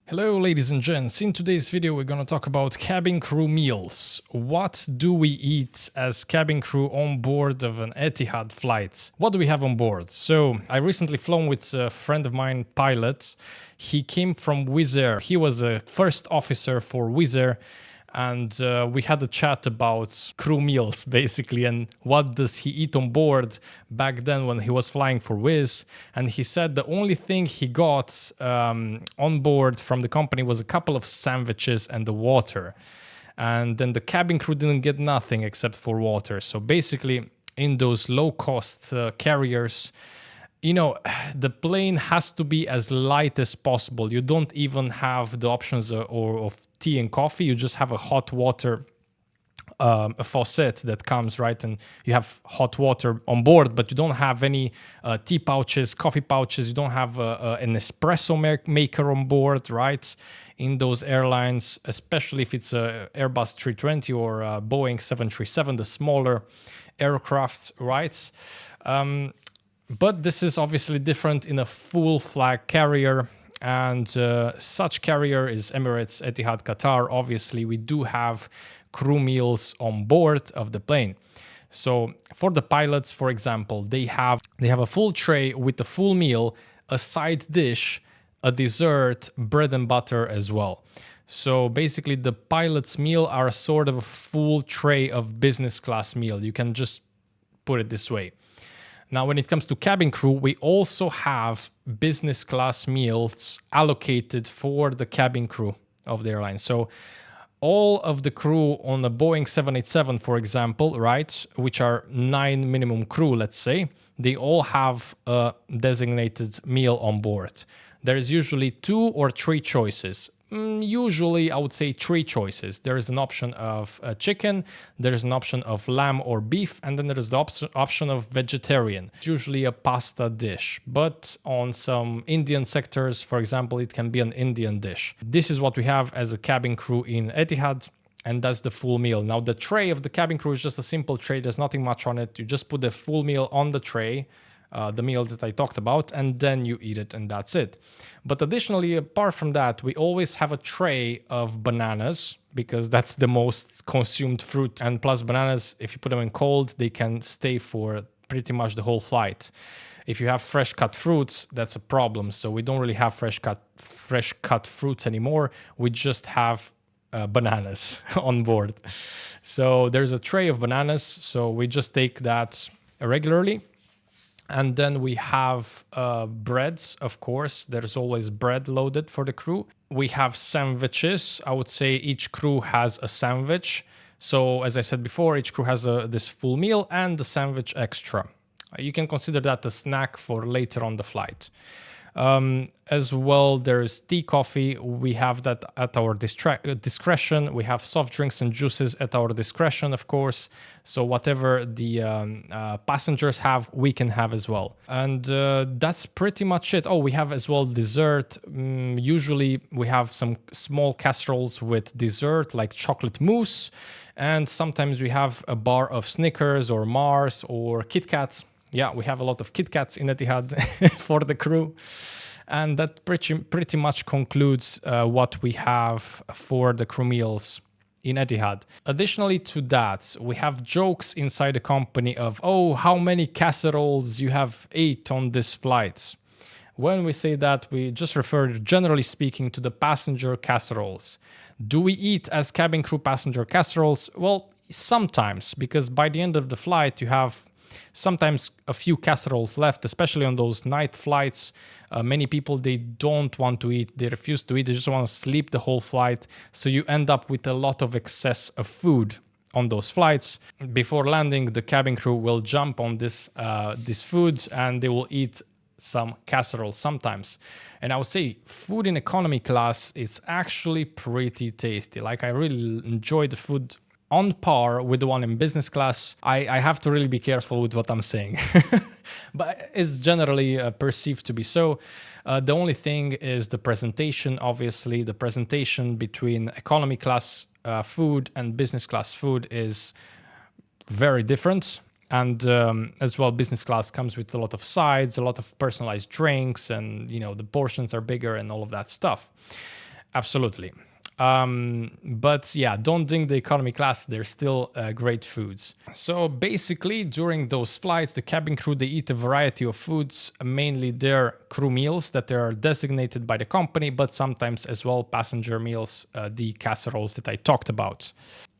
Hello ladies and gents, in today's video we're gonna talk about cabin crew meals. What do we eat as cabin crew on board of an Etihad flight? What do we have on board? So I recently flown with a friend of mine, pilot. He came from Wizz Air. He was a first officer for Wizz Air. And we had a chat about crew meals, basically, and what does he eat on board back then when he was flying for Wizz. And he said the only thing he got on board from the company was a couple of sandwiches and the water. And then the cabin crew didn't get nothing except for water. So basically, in those low-cost carriers, you know, the plane has to be as light as possible. You don't even have the options of tea and coffee. You just have a hot water a faucet that comes, right? And you have hot water on board, but you don't have any tea pouches, coffee pouches. You don't have an espresso maker on board, right? In those airlines, especially if it's a Airbus 320 or a Boeing 737, the smaller aircraft, right? But this is obviously different in a full flag carrier, and such carrier is Emirates, Etihad, Qatar. Obviously, we do have crew meals on board of the plane. So for the pilots, for example, they have a full tray with a full meal, a side dish, a dessert, bread and butter as well. So basically, the pilot's meal are sort of a full tray of business class meal. You can just put it this way. Now, when it comes to cabin crew, we also have business class meals allocated for the cabin crew of the airline. So all of the crew on a Boeing 787, for example, right, which are 9 minimum crew, let's say, they all have a designated meal on board. There is usually 2 or 3 choices. Usually, I would say 3 choices. There is an option of chicken, there is an option of lamb or beef, and then there is the option of vegetarian. It's usually a pasta dish, but on some Indian sectors, for example, it can be an Indian dish. This is what we have as a cabin crew in Etihad, and that's the full meal. Now, the tray of the cabin crew is just a simple tray. There's nothing much on it. You just put the full meal on the tray, the meals that I talked about, and then you eat it, and that's it. But additionally, apart from that, we always have a tray of bananas, because that's the most consumed fruit. And plus bananas, if you put them in cold, they can stay for pretty much the whole flight. If you have fresh cut fruits, that's a problem. So we don't really have fresh cut fruits anymore. We just have bananas on board. So there's a tray of bananas. So we just take that regularly. And then we have breads, of course. There's always bread loaded for the crew. We have sandwiches. I would say each crew has a sandwich. So as I said before, each crew has this full meal and the sandwich extra. You can consider that a snack for later on the flight. As well, there's tea, coffee. We have that at our discretion. We have soft drinks and juices at our discretion, of course. So whatever the passengers have, we can have as well. And that's pretty much it. Oh, we have as well dessert. Usually we have some small casseroles with dessert like chocolate mousse. And sometimes we have a bar of Snickers or Mars or Kit Kats. Yeah, we have a lot of Kit Kats in Etihad for the crew. And that pretty much concludes what we have for the crew meals in Etihad. Additionally to that, we have jokes inside the company of, oh, how many casseroles you have ate on this flight. When we say that, we just refer, generally speaking, to the passenger casseroles. Do we eat as cabin crew passenger casseroles? Well, sometimes, because by the end of the flight, you have sometimes a few casseroles left, especially on those night flights. Many people, they don't want to eat. They refuse to eat. They just want to sleep the whole flight. So you end up with a lot of excess of food on those flights. Before landing, the cabin crew will jump on this foods and they will eat some casseroles sometimes. And I would say food in economy class is actually pretty tasty. Like, I really enjoy the food on par with the one in business class. I have to really be careful with what I'm saying, but it's generally perceived to be so. The only thing is the presentation. Obviously, the presentation between economy class food and business class food is very different. And as well, business class comes with a lot of sides, a lot of personalized drinks, and the portions are bigger and all of that stuff. Absolutely. But yeah, don't ding the economy class. They're still great foods. So basically, during those flights, the cabin crew, they eat a variety of foods, mainly their crew meals that are designated by the company, but sometimes as well passenger meals, the casseroles that I talked about.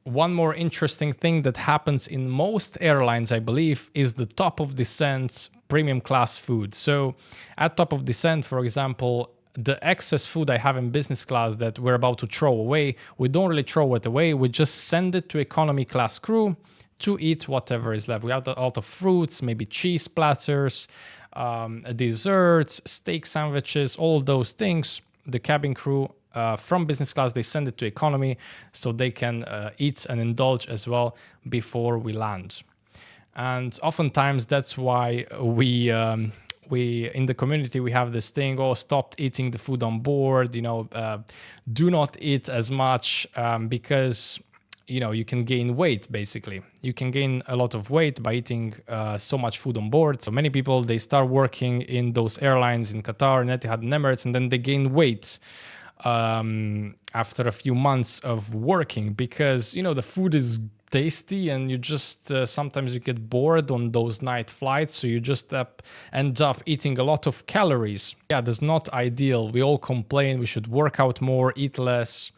One more interesting thing that happens in most airlines, I believe, is the top of descent premium class food. So at top of descent, for example, the excess food I have in business class that we're about to throw away, we don't really throw it away. We just send it to economy class crew to eat whatever is left. We have a lot of fruits, maybe cheese platters, desserts, steak sandwiches, all those things. The cabin crew from business class, they send it to economy so they can eat and indulge as well before we land. And oftentimes that's why we in the community, we have this thing, oh, stop eating the food on board, do not eat as much because, you can gain weight, basically. You can gain a lot of weight by eating so much food on board. So many people, they start working in those airlines in Qatar, in Etihad, and Emirates, and then they gain weight after a few months of working because, the food is tasty and you just sometimes you get bored on those night flights, so you just end up eating a lot of calories. Yeah, that's not ideal. We all complain we should work out more, eat less,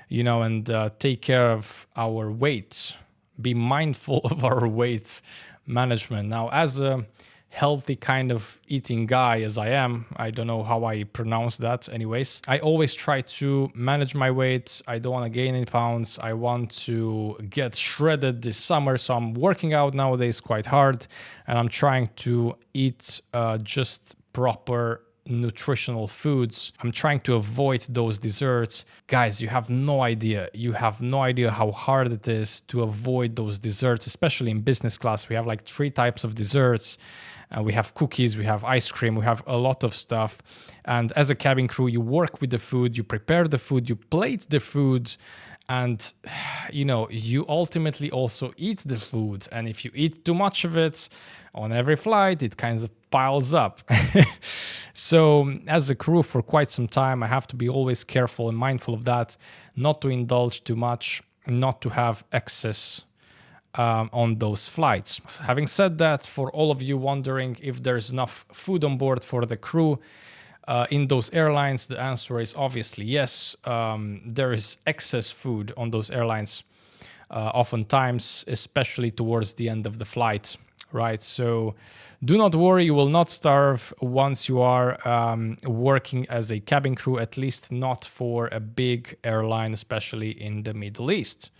and take care of our weight, be mindful of our weight management. Now, as a healthy kind of eating guy as I am, I don't know how I pronounce that anyways, I always try to manage my weight. I don't want to gain any pounds. I want to get shredded this summer, so I'm working out nowadays quite hard and I'm trying to eat just proper nutritional foods. I'm trying to avoid those desserts. Guys, you have no idea. You have no idea how hard it is to avoid those desserts, especially in business class. We have like 3 types of desserts. We have cookies, we have ice cream, we have a lot of stuff. And as a cabin crew, you work with the food, you prepare the food, you plate the food, and you ultimately also eat the food. And if you eat too much of it on every flight, it kind of piles up. So as a crew for quite some time, I have to be always careful and mindful of that, not to indulge too much, not to have excess on those flights. Having said that, for all of you wondering if there's enough food on board for the crew in those airlines, the answer is obviously yes. There is excess food on those airlines, oftentimes, especially towards the end of the flight, right? So do not worry, you will not starve once you are working as a cabin crew, at least not for a big airline, especially in the Middle East.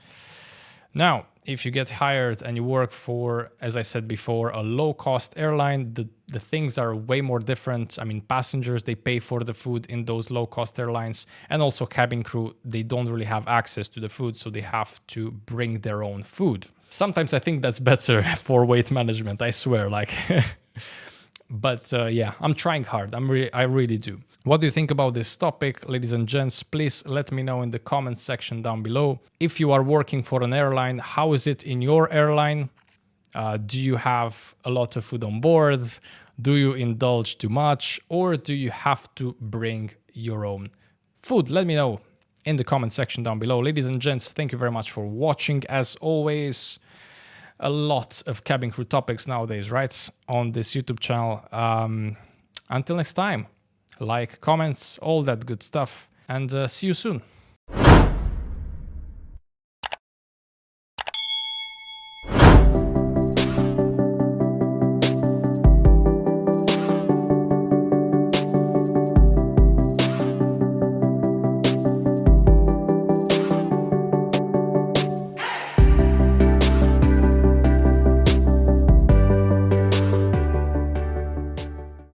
Now, if you get hired and you work for, as I said before, a low-cost airline, the things are way more different. I mean, passengers, they pay for the food in those low-cost airlines, and also cabin crew, they don't really have access to the food, so they have to bring their own food. Sometimes I think that's better for weight management, I swear, But yeah, I'm trying hard. I really do. What do you think about this topic, ladies and gents? Please let me know in the comments section down below. If you are working for an airline, how is it in your airline? Do you have a lot of food on board? Do you indulge too much? Or do you have to bring your own food? Let me know in the comment section down below. Ladies and gents, thank you very much for watching. As always, a lot of cabin crew topics nowadays, right? On this YouTube channel. Until next time, like, comments, all that good stuff, and see you soon.